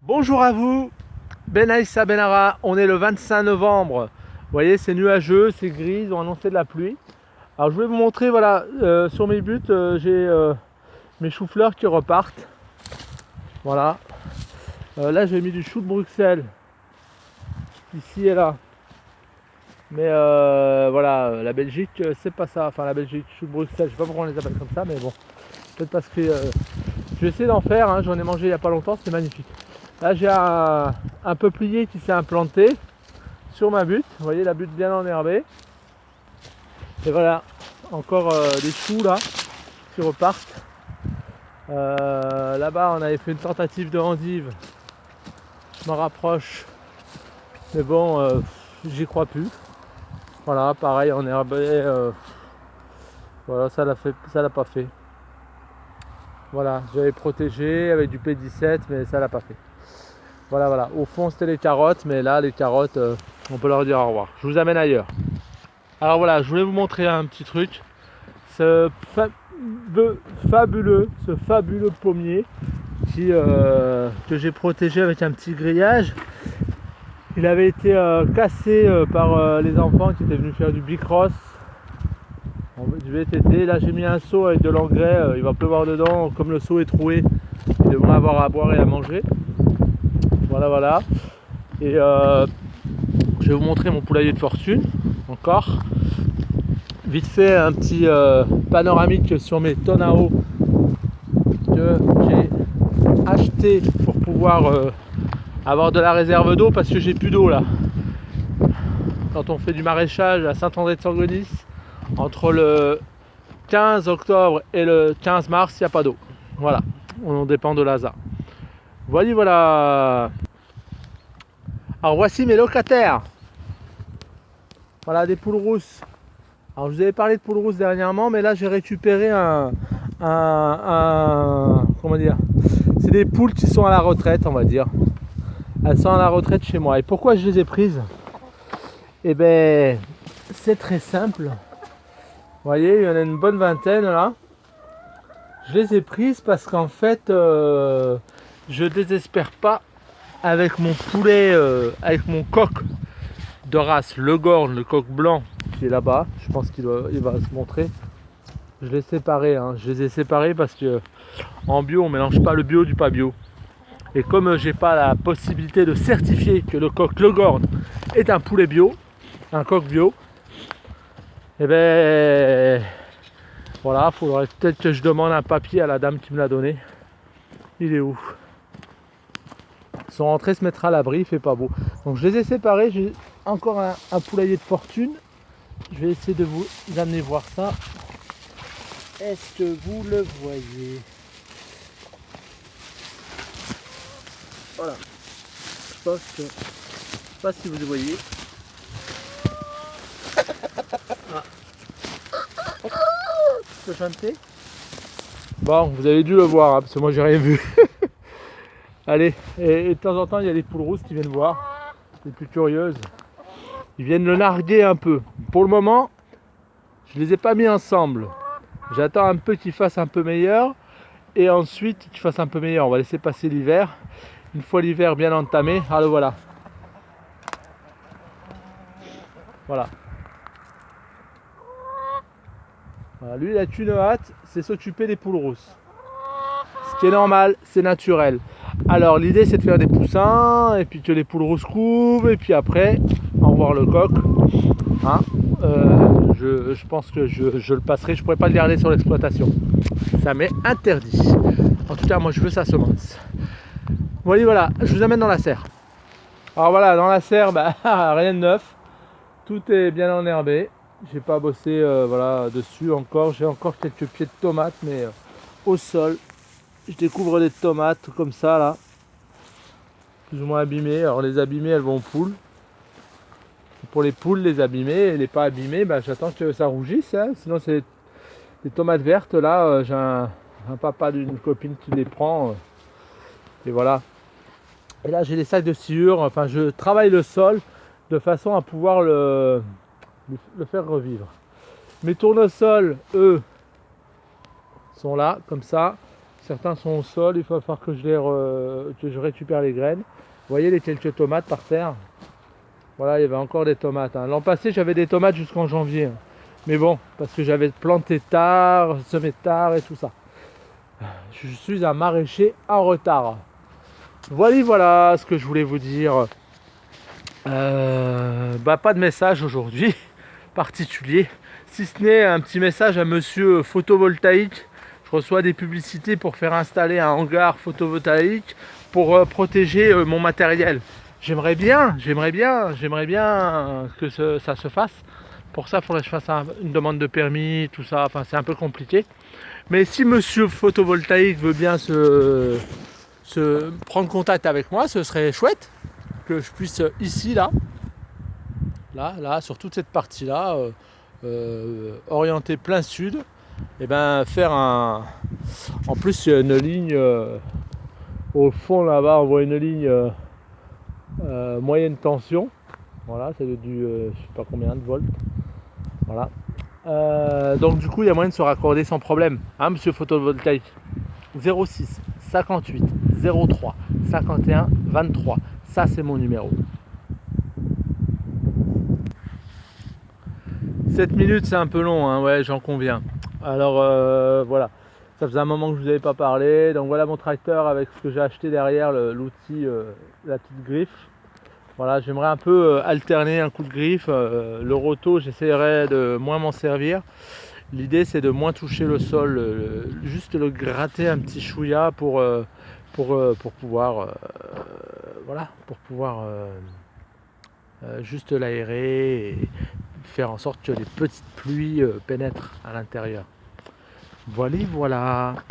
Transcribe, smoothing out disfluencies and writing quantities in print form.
Bonjour à vous, Ben Aïssa Benara, on est le 25 novembre. Vous voyez, c'est nuageux, c'est gris, ils ont annoncé de la pluie. Alors je voulais vous montrer, voilà, sur mes buts, j'ai mes choux-fleurs qui repartent. Voilà. Là j'ai mis du chou de Bruxelles, ici et là. Mais voilà, la Belgique, c'est pas ça. Enfin la Belgique, chou de Bruxelles, je sais pas pourquoi on les appelle comme ça, mais bon. Peut-être parce que je vais essayer d'en faire, hein, j'en ai mangé il n'y a pas longtemps, c'était magnifique. Là j'ai un peuplier qui s'est implanté sur ma butte, vous voyez la butte bien enherbée. Et voilà, encore des choux là qui repartent. Là-bas on avait fait une tentative de endive, je m'en rapproche, mais bon, j'y crois plus. Voilà, pareil enherbé, voilà, ça l'a pas fait. Voilà, j'avais protégé avec du P17, mais ça l'a pas fait. Voilà, au fond c'était les carottes, mais là les carottes, on peut leur dire au revoir. Je vous amène ailleurs. Alors voilà, je voulais vous montrer un petit truc. Ce fabuleux pommier que j'ai protégé avec un petit grillage. Il avait été cassé par les enfants qui étaient venus faire du bicross du VTT. Là j'ai mis un seau avec de l'engrais, il va pleuvoir dedans, comme le seau est troué, il devrait avoir à boire et à manger. Voilà. Et je vais vous montrer mon poulailler de fortune encore. Vite fait un petit panoramique sur mes tonnes à eau que j'ai acheté pour pouvoir avoir de la réserve d'eau, parce que j'ai plus d'eau là. Quand on fait du maraîchage à Saint-André-de-Sangonis, entre le 15 octobre et le 15 mars, il n'y a pas d'eau. Voilà, on dépend de l'ASA. Voilà. Alors voici mes locataires. Voilà, des poules rousses. Alors je vous avais parlé de poules rousses dernièrement, mais là j'ai récupéré comment dire, c'est des poules qui sont à la retraite, on va dire. Elles sont à la retraite chez moi. Et pourquoi je les ai prises? Eh ben, c'est très simple. Vous voyez, il y en a une bonne vingtaine là. Je les ai prises parce qu'en fait, je désespère pas avec mon poulet, avec mon coq de race Leghorn, le coq blanc qui est là-bas. Je pense qu'il va se montrer. Je les ai séparés, hein. Je les ai séparés parce que en bio, on mélange pas le bio du pas bio. Et comme j'ai pas la possibilité de certifier que le coq Leghorn est un poulet bio, un coq bio, et ben voilà, il faudrait peut-être que je demande un papier à la dame qui me l'a donné. Il est où? Ils sont rentrés se mettre à l'abri, il fait pas beau. Donc je les ai séparés, j'ai encore un poulailler de fortune. Je vais essayer de vous amener voir ça. Est-ce que vous le voyez? Voilà. Je sais pas si vous le voyez. Ah. Je peux chanter? Bon, vous avez dû le voir, hein, parce que moi j'ai rien vu. Allez, et de temps en temps il y a des poules rousses qui viennent voir, les plus curieuses. Ils viennent le narguer un peu. Pour le moment, je les ai pas mis ensemble. J'attends un peu qu'ils fassent un peu meilleur, et ensuite qu'ils fassent un peu meilleur. On va laisser passer l'hiver. Une fois l'hiver bien entamé, alors voilà. Voilà. Voilà, lui il a qu'une hâte, c'est s'occuper des poules rousses. Ce qui est normal, c'est naturel. Alors l'idée c'est de faire des poussins, et puis que les poules rousses couvent, et puis après, au revoir le coq. Hein, je pense que je le passerai, je ne pourrais pas le garder sur l'exploitation. Ça m'est interdit. En tout cas, moi je veux sa semence. Voilà, je vous amène dans la serre. Alors voilà, dans la serre, rien de neuf. Tout est bien enherbé. J'ai pas bossé voilà, dessus encore. J'ai encore quelques pieds de tomates, mais au sol. Je découvre des tomates comme ça là, plus ou moins abîmées. Alors les abîmées, elles vont aux poules. Pour les poules, les abîmées, et les pas abîmées, j'attends que ça rougisse, hein. Sinon c'est des tomates vertes là, j'ai un papa d'une copine qui les prend, et voilà. Et là j'ai des sacs de sciure, enfin je travaille le sol de façon à pouvoir le faire revivre. Mes tournesols, eux, sont là, comme ça, Certains sont au sol, il va falloir que que je récupère les graines. Vous voyez les quelques tomates par terre. Voilà, il y avait encore des tomates. L'an passé, j'avais des tomates jusqu'en janvier. Mais bon, parce que j'avais planté tard, semé tard et tout ça. Je suis un maraîcher en retard. Voilà ce que je voulais vous dire. Pas de message aujourd'hui particulier, si ce n'est un petit message à monsieur photovoltaïque. Je reçois des publicités pour faire installer un hangar photovoltaïque pour protéger mon matériel. J'aimerais bien que ça se fasse. Pour ça, il faudrait que je fasse une demande de permis, tout ça. Enfin, c'est un peu compliqué. Mais si monsieur photovoltaïque veut bien se prendre contact avec moi, ce serait chouette que je puisse ici, là, sur toute cette partie-là, orienter plein sud, et ben faire un. En plus, il y a une ligne au fond là-bas, on voit une ligne moyenne tension. Voilà, c'est du je sais pas combien de volts. Voilà. Donc du coup, il y a moyen de se raccorder sans problème, hein, monsieur photovoltaïque. 06 58 03 51 23. Ça, c'est mon numéro. 7 minutes, c'est un peu long, hein, ouais, j'en conviens. Alors voilà, ça faisait un moment que je vous avais pas parlé. Donc voilà mon tracteur avec ce que j'ai acheté derrière, l'outil, la petite griffe. Voilà, j'aimerais un peu alterner un coup de griffe. Le roto, j'essaierai de moins m'en servir. L'idée, c'est de moins toucher le sol, juste le gratter un petit chouïa pour pouvoir, voilà, pour pouvoir juste l'aérer et faire en sorte que les petites pluies pénètrent à l'intérieur. Voilà.